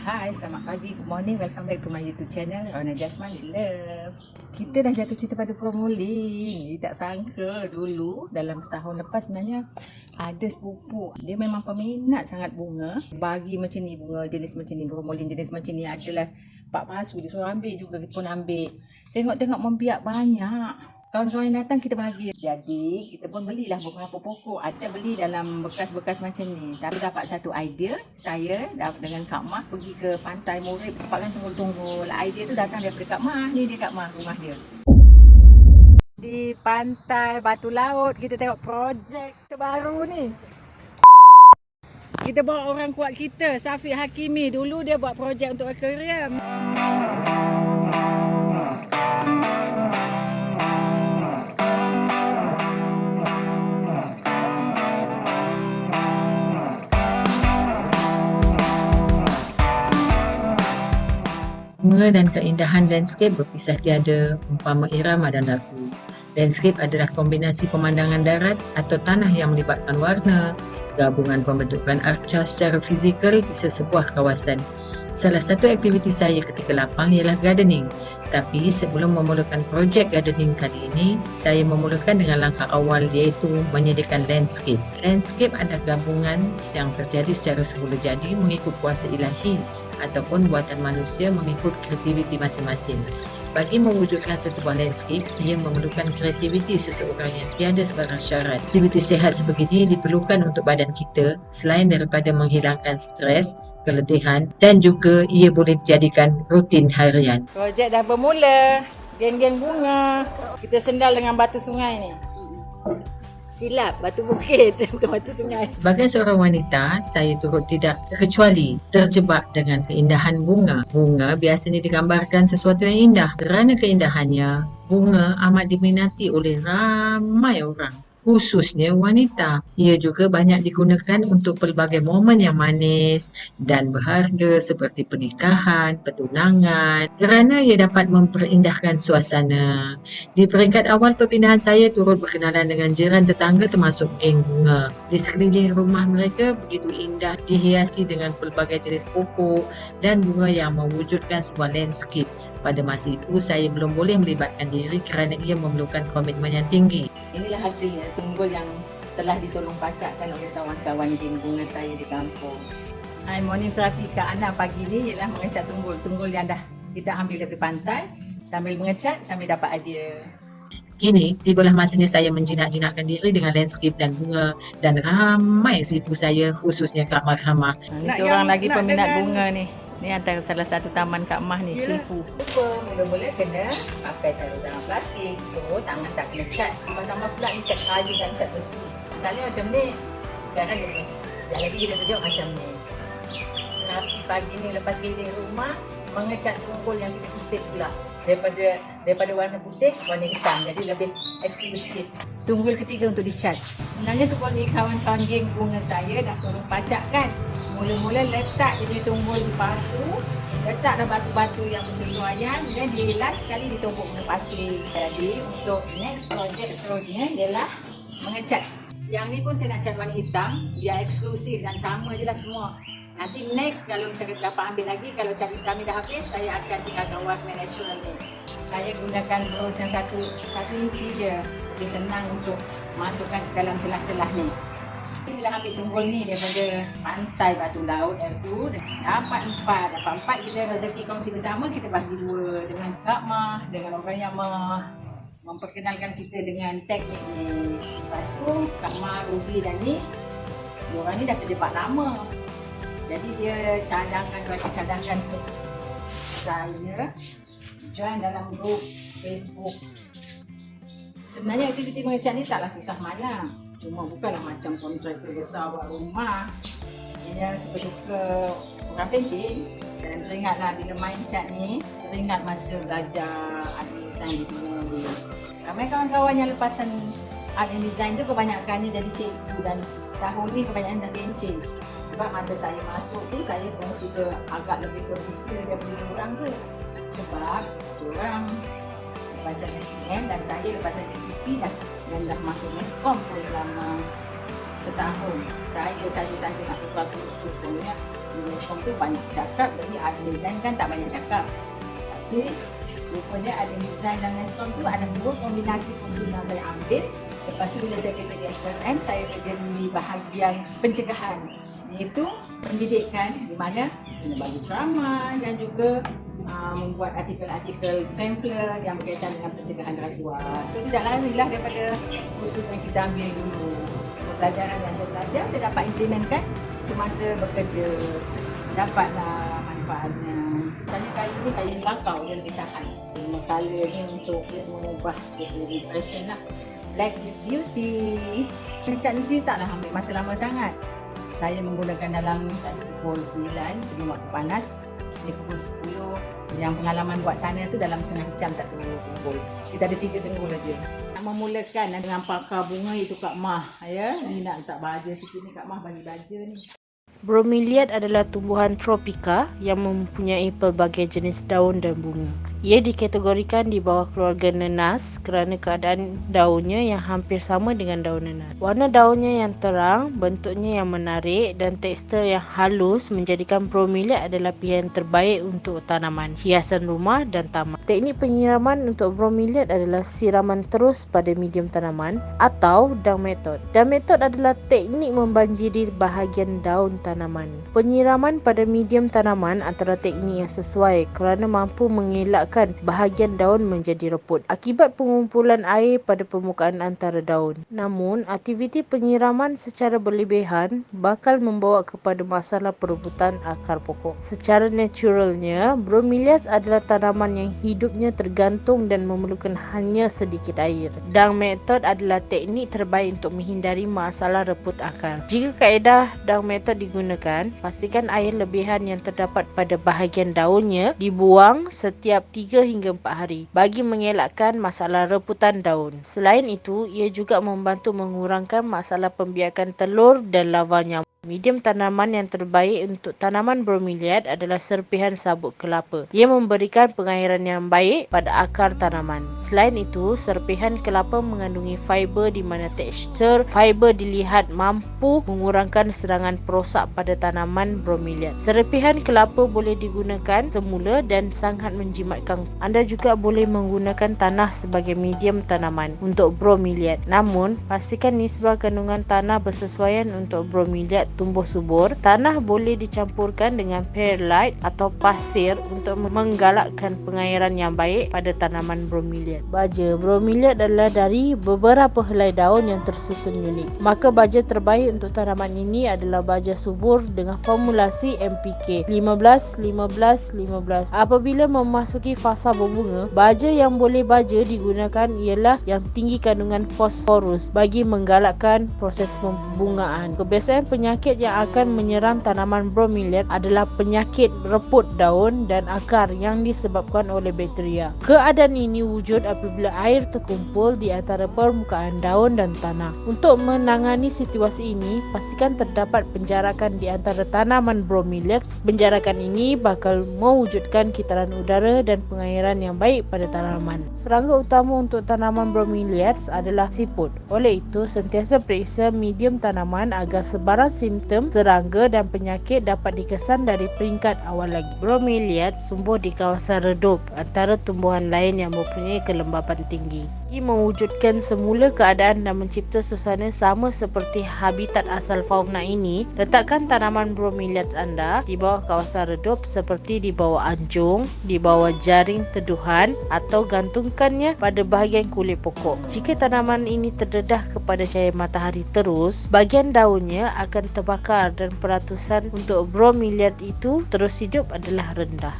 Hai, selamat pagi, good morning, welcome back to my YouTube channel Rona Jasman Love. Kita dah jatuh cinta pada promoling. Tak sangka dulu dalam setahun lepas sebenarnya ada sepupu. Dia memang peminat sangat bunga. Bagi macam ni, bunga jenis macam ni, promoling jenis macam ni adalah pak palsu. Dia suruh ambil juga, kita pun ambil. Tengok-tengok membiak banyak. Kawan-kawan yang datang kita bahagia. Jadi kita pun belilah beberapa pokok. Ada beli dalam bekas-bekas macam ni. Tapi dapat satu idea. Saya dengan Kak Mah pergi ke Pantai Murib. Sempatkan tunggul-tunggul. Idea tu datang daripada Kak Mah. Ni dia Kak Mah, rumah dia. Di Pantai Batu Laut kita tengok projek terbaru ni. Kita bawa orang kuat kita, Safiq Hakimi. Dulu dia buat projek untuk akuarium. Bunga dan keindahan landscape berpisah tiada, umpama irama dan lagu. Landscape adalah kombinasi pemandangan darat atau tanah yang melibatkan warna, gabungan pembentukan arca secara fizikal di sesebuah kawasan. Salah satu aktiviti saya ketika lapang ialah gardening. Tapi sebelum memulakan projek gardening kali ini, saya memulakan dengan langkah awal iaitu menyediakan landscape. Landscape adalah gabungan yang terjadi secara semula jadi mengikut kuasa ilahi ataupun buatan manusia mengikut kreativiti masing-masing. Bagi mewujudkan sesebuah landscape, ia memerlukan kreativiti seseorang yang tiada sebarang syarat. Aktiviti sihat sebegini diperlukan untuk badan kita selain daripada menghilangkan stres, keletihan dan juga ia boleh dijadikan rutin harian. Projek dah bermula. Geng-geng bunga. Kita sendal dengan batu sungai ni. Silap, batu bukit bukan batu sungai. Sebagai seorang wanita, saya turut tidak kecuali terjebak dengan keindahan bunga. Bunga biasanya digambarkan sesuatu yang indah. Kerana keindahannya, bunga amat diminati oleh ramai orang, khususnya wanita. Ia juga banyak digunakan untuk pelbagai momen yang manis dan berharga seperti pernikahan, pertunangan kerana ia dapat memperindahkan suasana. Di peringkat awal perpindahan saya turut berkenalan dengan jiran tetangga termasuk geng bunga. Di sekeliling rumah mereka begitu indah dihiasi dengan pelbagai jenis pokok dan bunga yang mewujudkan sebuah landscape. Pada masa itu saya belum boleh melibatkan diri kerana ia memerlukan komitmen yang tinggi. Inilah hasilnya, tunggul yang telah ditolong pacakkan oleh kawan-kawan geng bunga saya di kampung. Morning terapi Kak Ana pagi ni ialah mengecat tunggul. Tunggul yang dah kita ambil dari pantai, sambil mengecat, sambil dapat idea. Kini, tibalah masanya saya menjinak-jinakkan diri dengan landscape dan bunga dan ramai sifu saya khususnya Kak Marhamah. Ini seorang lagi peminat bunga ni. Ni antara salah satu taman Kak Mah ni, Sifu. Lupa, mula-mula kena pakai sarung tangan plastik. So, tangan tak kena cat. Tambah pula ni cat kayu dan cat besi. Asalnya macam ni. Sekarang dia sekejap lagi kita tunjuk macam ni. Terapi pagi ni lepas keliling rumah, mengecat tunggul yang kita kutip pula. Daripada warna putih, warna hitam. Jadi lebih eksklusif. Tunggul ketiga untuk dicat. Sebenarnya tunggul ni kawan-kawan geng bunga saya dah tolong pacakkan. Mula-mula letak dia tunggul di pasu, letaklah batu-batu yang bersesuaian dan di last sekali ditumbuk guna pasir. Jadi untuk next project seterusnya ialah mengecat. Yang ni pun saya nak cat warna hitam, biar eksklusif dan sama je lah semua. Nanti next kalau misalnya dapat ambil lagi, kalau cat hitam ni dah habis, saya akan tinggalkan warna natural ni. Saya gunakan bros yang 1 inci je, jadi senang untuk masukkan ke dalam celah-celah ni. Kita ambil tunggul ni daripada Pantai Batu Laut tu. Dapat 4 kita rezeki kongsi bersama, kita bagi 2 dengan Kak Mah, dengan orang yang memperkenalkan kita dengan teknik ni. Lepas tu Kak Mah, Ruby dan ni, diorang ni dah terjebak lama. Jadi dia cadangkan untuk saya join dalam grup Facebook. Sebenarnya aktiviti mengecat ni taklah susah malam. Cuma bukanlah macam kontraktor besar buat rumah. Dia suka-suka orang pencin. Dan teringatlah bila main cat ni, teringat masa belajar art and design di dulu. Ramai kawan-kawan yang lepasan art and design tu kebanyakannya jadi cikgu dan tahun ni kebanyakan dah pencin. Sebab masa saya masuk tu, saya pun suka agak lebih berusaha daripada orang tu. Sebab orang lepasan SPM dan saya lepasan SPP dan dah masuk meskom pun selama setahun. Saya saja nak tukar tutup punya Lescom tu banyak cakap, jadi Ardenizine kan tak banyak cakap. Tapi rupanya Ardenizine dan Lescom tu ada dua kombinasi khusus yang saya ambil. Lepas tu bila saya kerja di SPM, saya kerja di bahagian pencegahan, iaitu pendidikan, di mana kena bagi ceramah dan juga membuat artikel-artikel pamphlet yang berkaitan dengan pencegahan rasuah. So tidak lain lah daripada khusus yang kita ambil dulu. So, pelajaran yang saya belajar, saya dapat implementkan semasa bekerja. Dapatlah manfaatnya. Misalnya kayu ni kayu bakau, dia lebih tahan. Color ni untuk dia mengubah depression lah. Black is beauty. Cat ni taklah ambil masa lama sangat. Saya menggunakan dalam pukul 9 sebelum waktu panas. Di pukul 10. Yang pengalaman buat sana tu dalam setengah jam tak tunggu. Kita ada 3 tunggu saja. Nak memulakan dengan pakar bunga itu Kak Mah. Ya, ni nak letak baja sikit ni Kak Mah, bagi baja ni. Bromeliad adalah tumbuhan tropika yang mempunyai pelbagai jenis daun dan bunga. Ia dikategorikan di bawah keluarga nenas kerana keadaan daunnya yang hampir sama dengan daun nenas. Warna daunnya yang terang, bentuknya yang menarik dan tekstur yang halus menjadikan bromeliad adalah pilihan terbaik untuk tanaman, hiasan rumah dan taman. Teknik penyiraman untuk bromeliad adalah siraman terus pada medium tanaman atau dung method. Dung method adalah teknik membanjiri bahagian daun tanaman. Penyiraman pada medium tanaman antara teknik yang sesuai kerana mampu mengelakkan bahagian daun menjadi reput akibat pengumpulan air pada permukaan antara daun. Namun, aktiviti penyiraman secara berlebihan bakal membawa kepada masalah perebutan akar pokok. Secara naturalnya, bromeliads adalah tanaman yang hidupnya tergantung dan memerlukan hanya sedikit air. Dung method adalah teknik terbaik untuk menghindari masalah reput akar. Jika kaedah dung method digunakan, pastikan air lebihan yang terdapat pada bahagian daunnya dibuang setiap 3 hingga 4 hari bagi mengelakkan masalah reputan daun. Selain itu, ia juga membantu mengurangkan masalah pembiakan telur dan larva nyamuk. Medium tanaman yang terbaik untuk tanaman bromeliad adalah serpihan sabut kelapa. Ia memberikan pengairan yang baik pada akar tanaman. Selain itu, serpihan kelapa mengandungi fiber di mana tekstur fiber dilihat mampu mengurangkan serangan perosak pada tanaman bromeliad. Serpihan kelapa boleh digunakan semula dan sangat menjimatkan. Anda juga boleh menggunakan tanah sebagai medium tanaman untuk bromeliad. Namun, pastikan nisbah kandungan tanah bersesuaian untuk bromeliad tumbuh subur. Tanah boleh dicampurkan dengan perlite atau pasir untuk menggalakkan pengairan yang baik pada tanaman bromeliad. Baja bromeliad adalah dari beberapa helai daun yang tersusun unik. Maka baja terbaik untuk tanaman ini adalah baja subur dengan formulasi NPK 15-15-15. Apabila memasuki fasa berbunga, baja yang boleh baja digunakan ialah yang tinggi kandungan fosforus bagi menggalakkan proses pembungaan. Kebiasaan penyakit yang akan menyerang tanaman bromeliad adalah penyakit reput daun dan akar yang disebabkan oleh bakteria. Keadaan ini wujud apabila air terkumpul di antara permukaan daun dan tanah. Untuk menangani situasi ini, pastikan terdapat penjarakan di antara tanaman bromeliad. Penjarakan ini bakal mewujudkan kitaran udara dan pengairan yang baik pada tanaman. Serangga utama untuk tanaman bromeliad adalah siput. Oleh itu, sentiasa periksa medium tanaman agar sebarang simptom serangga dan penyakit dapat dikesan dari peringkat awal lagi. Bromeliad tumbuh di kawasan redup antara tumbuhan lain yang mempunyai kelembapan tinggi. Bagi mewujudkan semula keadaan dan mencipta suasana sama seperti habitat asal fauna ini, letakkan tanaman bromeliad anda di bawah kawasan redup seperti di bawah anjung, di bawah jaring teduhan atau gantungkannya pada bahagian kulit pokok. Jika tanaman ini terdedah kepada cahaya matahari terus, bahagian daunnya akan terbakar dan peratusan untuk bromeliad itu terus hidup adalah rendah.